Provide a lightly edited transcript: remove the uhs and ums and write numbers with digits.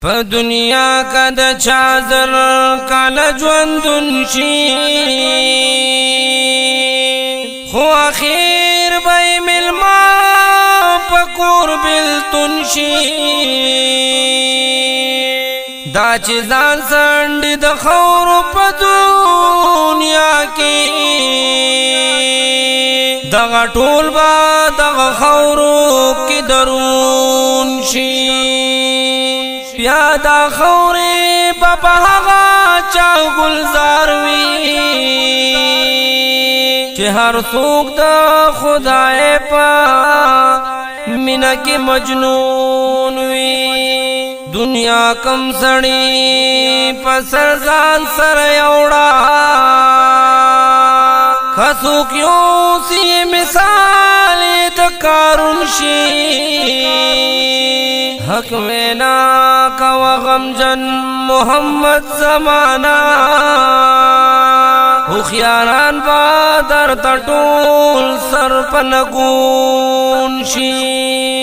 په دنیا کا د چازر کال ژوندون شي خو اخیر به ملما پکور بلتون شي دا چې ځان سندې د خور په دنیا کې دغه ټول به دغه خورو کې درون شي بیا دا خورې به په هغه چا ګلزار وي چې هر څوک د خدای په مینه کې مجنون وي دنیا کم سړی په سر ځان سره یوړه خسو کیوں سی مثال د کارون شي حق وینا کا غمجن محمد زمانہ خوخیاران با در تطول سر پنگون شي